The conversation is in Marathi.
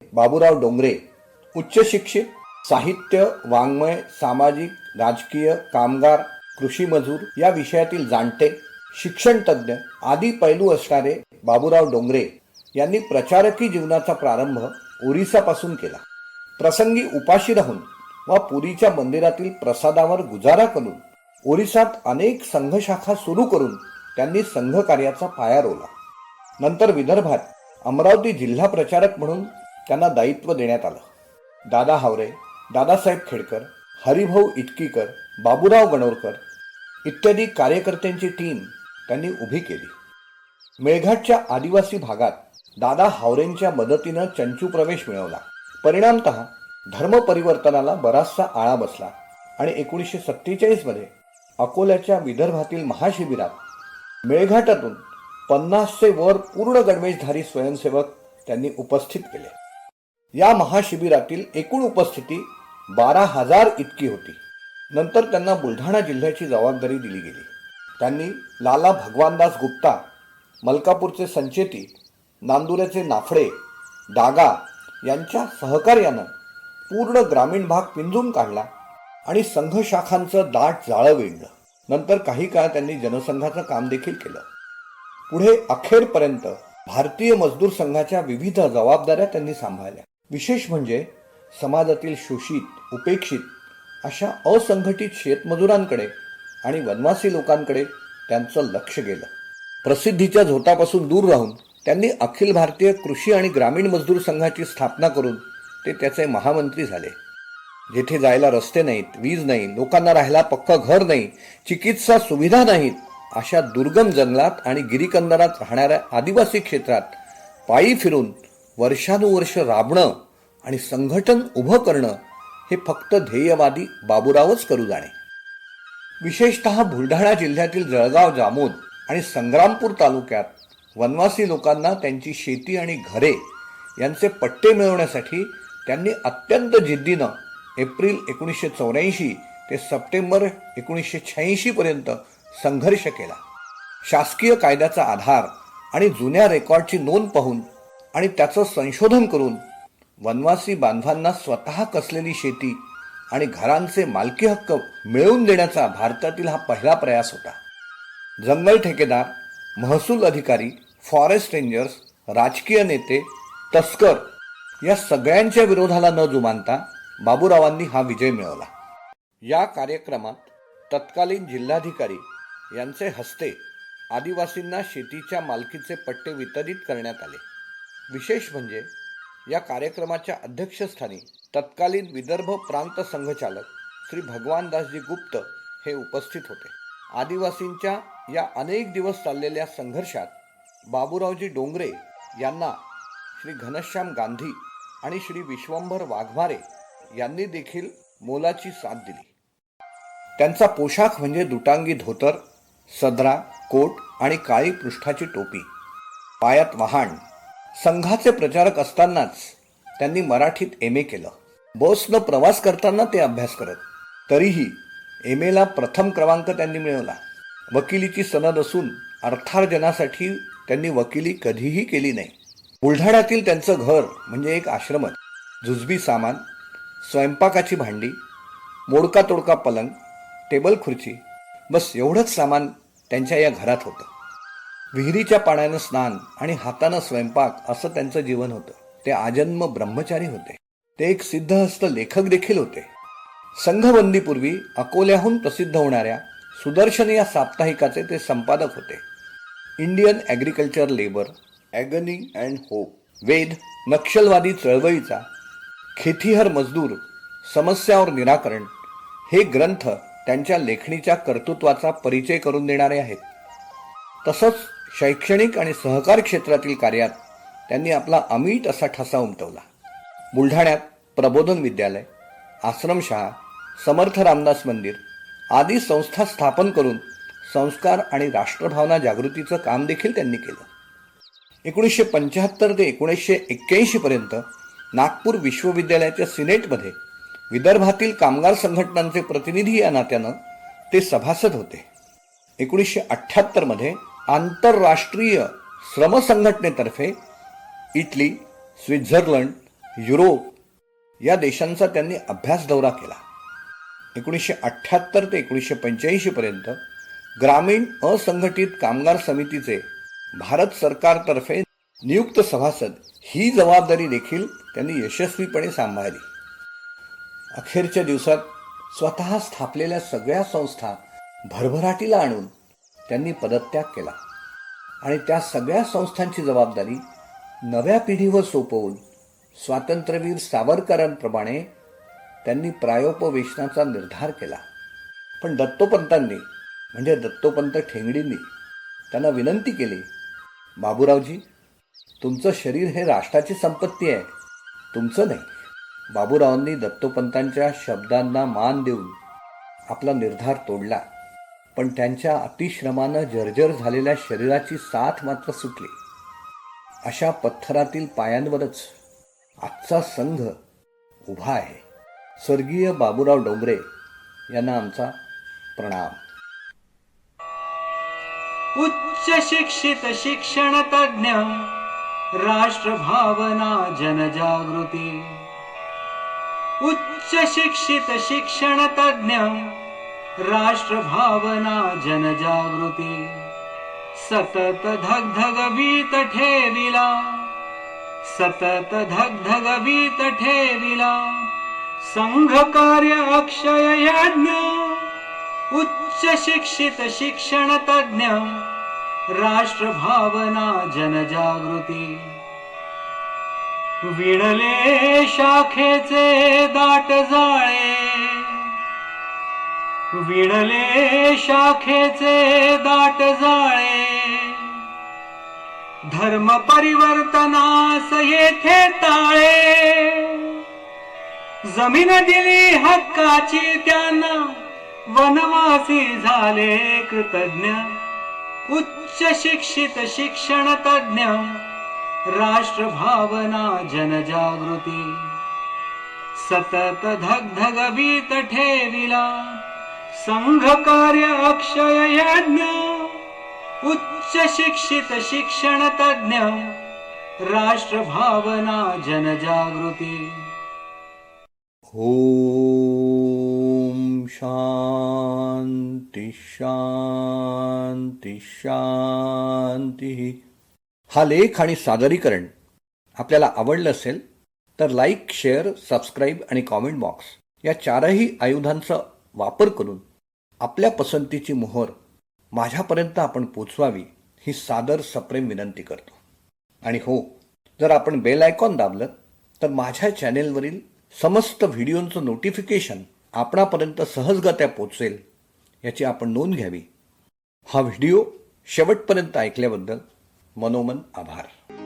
बाबूराव डोंगरे उच्च शिक्षित, साहित्य, वाङ्मय, सामाजिक, राजकीय, कामगार, कृषी मजूर या विषयातील जाणते, शिक्षण तज्ज्ञ आदी पैलू असणारे बाबूराव डोंगरे यांनी प्रचारकी जीवनाचा प्रारंभ ओरिसापासून केला. प्रसंगी उपाशी राहून व पुरीच्या मंदिरातील प्रसादावर गुजारा करून ओरिसात अनेक संघशाखा सुरू करून त्यांनी संघ कार्याचा पाया रोवला. नंतर विदर्भात अमरावती जिल्हा प्रचारक म्हणून त्यांना दायित्व देण्यात आलं. दादा हावरे, दादासाहेब खेडकर, हरिभाऊ इटकीकर, बाबूराव गणोरकर इत्यादी कार्यकर्त्यांची टीम त्यांनी उभी केली. मेळघाटच्या आदिवासी भागात दादा हावरेंच्या मदतीनं चंचू प्रवेश मिळवला. परिणामतः धर्म परिवर्तनाला बराचसा आळा बसला आणि 1947 मध्ये अकोल्याच्या विदर्भातील महाशिबिरात मेळघाटातून 50चे वर पूर्ण गणवेशधारी स्वयंसेवक त्यांनी उपस्थित केले. या महाशिबिरातील एकूण उपस्थिती 12,000 इतकी होती. नंतर त्यांना बुलढाणा जिल्ह्याची जबाबदारी दिली गेली. त्यांनी लाला भगवानदास गुप्ता, मलकापूरचे संचेती, नांदुऱ्याचे नाफडे, डागा यांच्या सहकार्यानं पूर्ण ग्रामीण भाग पिंजून काढला आणि संघशाखांचं दाट जाळं विणलं. नंतर काही काळ त्यांनी जनसंघाचं काम देखील केलं. पुढे अखेरपर्यंत भारतीय मजदूर संघाच्या विविध जबाबदाऱ्या त्यांनी सांभाळल्या. विशेष म्हणजे समाजातील शोषित, उपेक्षित अशा असंघटित शेतमजुरांकडे आणि वनवासी लोकांकडे त्यांचं लक्ष गेलं. प्रसिद्धीच्या झोतापासून दूर राहून त्यांनी अखिल भारतीय कृषी आणि ग्रामीण मजदूर संघाची स्थापना करून ते त्याचे महामंत्री झाले. जेथे जायला रस्ते नाहीत, वीज नाही, लोकांना राहायला पक्कं घर नाही, चिकित्सा सुविधा नाहीत, अशा दुर्गम जंगलात आणि गिरीकंदरात राहणाऱ्या आदिवासी क्षेत्रात पायी फिरून वर्षानुवर्ष राबणं आणि संघटन उभं करणं हे फक्त ध्येयवादी बाबूरावच करू जाणे. विशेषतः बुलढाणा जिल्ह्यातील जळगाव, जामोद आणि संग्रामपूर तालुक्यात वनवासी लोकांना त्यांची शेती आणि घरे यांचे पट्टे मिळवण्यासाठी त्यांनी अत्यंत जिद्दीनं एप्रिल 1984 ते सप्टेंबर 1986 पर्यंत संघर्ष केला. शासकीय कायद्याचा आधार आणि जुन्या रेकॉर्डची नोंद पाहून आणि त्याचं संशोधन करून वनवासी बांधवांना स्वतः कसलेली शेती आणि घरांचे मालकी हक्क मिळवून देण्याचा भारतातील हा पहिला प्रयास होता. जंगल ठेकेदार, महसूल अधिकारी, फॉरेस्ट रेंजर्स, राजकीय नेते, तस्कर या सगळ्यांच्या विरोधाला न जुमानता बाबूरावांनी हा विजय मिळवला. या कार्यक्रमात तत्कालीन जिल्हाधिकारी यांचे हस्ते आदिवासींना शेतीच्या मालकीचे पट्टे वितरित करण्यात आले. विशेष म्हणजे या कार्यक्रमाच्या अध्यक्षस्थानी तत्कालीन विदर्भ प्रांत संघचालक श्री भगवानदासजी गुप्त हे उपस्थित होते. आदिवासींच्या या अनेक दिवस चाललेल्या संघर्षात बाबूरावजी डोंगरे यांना श्री घनश्याम गांधी आणि श्री विश्वंभर वाघमारे यांनी देखील मोलाची साथ दिली. त्यांचा पोशाख म्हणजे दुटांगी धोतर, सदरा, कोट आणि काळी पृष्ठाची टोपी, पायात वहाण. संघाचे प्रचारक असतानाच त्यांनी मराठीत MA केलं. बसनं प्रवास करताना ते अभ्यास करत. तरीही MAला प्रथम क्रमांक त्यांनी मिळवला. वकिलीची सनद असून अर्थार्जनासाठी त्यांनी वकिली कधीही केली नाही. बुलढाण्यातील त्यांचं घर म्हणजे एक आश्रमच. जुजबी सामान, स्वयंपाकाची भांडी, मोडका तोडका पलंग, टेबल खुर्ची, बस एवढंच सामान त्यांच्या या घरात होतं. विहिरीच्या पाण्यानं स्नान आणि हातानं स्वयंपाक असं त्यांचं जीवन होतं. ते आजन्म ब्रह्मचारी होते. ते एक सिद्धहस्त लेखक देखील होते. संघबंदीपूर्वी अकोल्याहून प्रसिद्ध होणाऱ्या सुदर्शन या साप्ताहिकाचे ते संपादक होते. Indian agriculture labour, agony and hope, वेद, नक्षलवादी चळवळीचा, खेतीहर मजदूर, समस्यावर निराकरण हे ग्रंथ त्यांच्या लेखणीच्या कर्तृत्वाचा परिचय करून देणारे आहेत. तसंच शैक्षणिक आणि सहकार क्षेत्रातील कार्यात त्यांनी आपला अमीट असा ठसा उमटवला. बुलढाण्यात प्रबोधन विद्यालय, आश्रमशाळा, समर्थ रामदास मंदिर आदी संस्था स्थापन करून संस्कार आणि राष्ट्रभावना जागृतीचं काम देखील त्यांनी केलं. 1975 ते 1981 पर्यंत नागपूर विश्वविद्यालयाच्या सिनेटमध्ये विदर्भातील कामगार संघटनांचे प्रतिनिधी या नात्यानं ते सभासद होते. 1978 मध्ये आंतरराष्ट्रीय श्रम संघटनेतर्फे इटली, स्वित्झर्लंड, युरोप या देशांचा त्यांनी अभ्यास दौरा केला. 1978 ते 1985 पर्यंत ग्रामीण असंघटित कामगार समितीचे भारत सरकारतर्फे नियुक्त सभासद ही जबाबदारी देखील त्यांनी यशस्वीपणे सांभाळली. अखेरच्या दिवसात स्वतः स्थापलेल्या सगळ्या संस्था भरभराटीला आणून त्यांनी पदत्याग केला आणि त्या सगळ्या संस्थांची जबाबदारी नव्या पिढीवर सोपवून स्वातंत्र्यवीर सावरकरांप्रमाणे त्यांनी प्रायोपवेशनाचा निर्धार केला. पण दत्तोपंतांनी म्हणजे दत्तोपंत ठेंगडींनी त्यांना विनंती केली, बाबूरावजी, तुमचं शरीर हे राष्ट्राची संपत्ती आहे, तुमचं नाही. बाबूरावांनी दत्तोपंतांच्या शब्दांना मान देऊन आपला निर्धार तोडला. पण त्यांच्या अतिश्रमानं जर्जर झालेल्या शरीराची साथ मात्र सुटली. अशा पत्थरातील पायांवरच आजचा संघ उभा आहे. स्वर्गीय बाबूराव डोंगरे यांना आमचा प्रणाम. उच्च शिक्षित शिक्षण तज्ञ, राष्ट्रभावना जनजागृती. उच्च शिक्षित शिक्षण तज्ञ, राष्ट्रभावना जनजागृती. सतत धगधगवीत ठेविला, सतत धगधगवीत ठेविला. संघ कार्य अक्षय यज्ञ. उच्च शिक्षित शिक्षण तज्ञ, राष्ट्रभावना जनजागृती. विणले शाखेचे दाट जाळे, विणले शाखेचे दाट जाळे. धर्म परिवर्तनास येथे ताळे. जमीन दिली हक्काची त्यांना, वनवासी झाले कृतज्ञ. उच्च शिक्षित शिक्षण तज्ञ, राष्ट्रभावना जनजागृती. सतत धगधगवीत ठेविला, संघ कार्य अक्षय यज्ञ. उच्च शिक्षित शिक्षण तज्ञ, राष्ट्रभावना जनजागृती. ओम शांती शांती शांती. हा लेख आणि सादरीकरण आपल्याला आवडलं असेल तर लाईक, शेअर, सबस्क्राईब आणि कॉमेंट बॉक्स या चारही आयुधांचा वापर करून आपल्या पसंतीची मोहर माझ्यापर्यंत आपण पोचवावी ही सादर सप्रेम विनंती करतो. आणि हो, जर आपण बेल आयकॉन दाबलं तर माझ्या चॅनेलवरील समस्त व्हिडिओंचं नोटिफिकेशन आपणापर्यंत सहजगत्या पोचेल याची आपण नोंद घ्यावी. हा व्हिडिओ शेवटपर्यंत ऐकल्याबद्दल मनोमन आभार.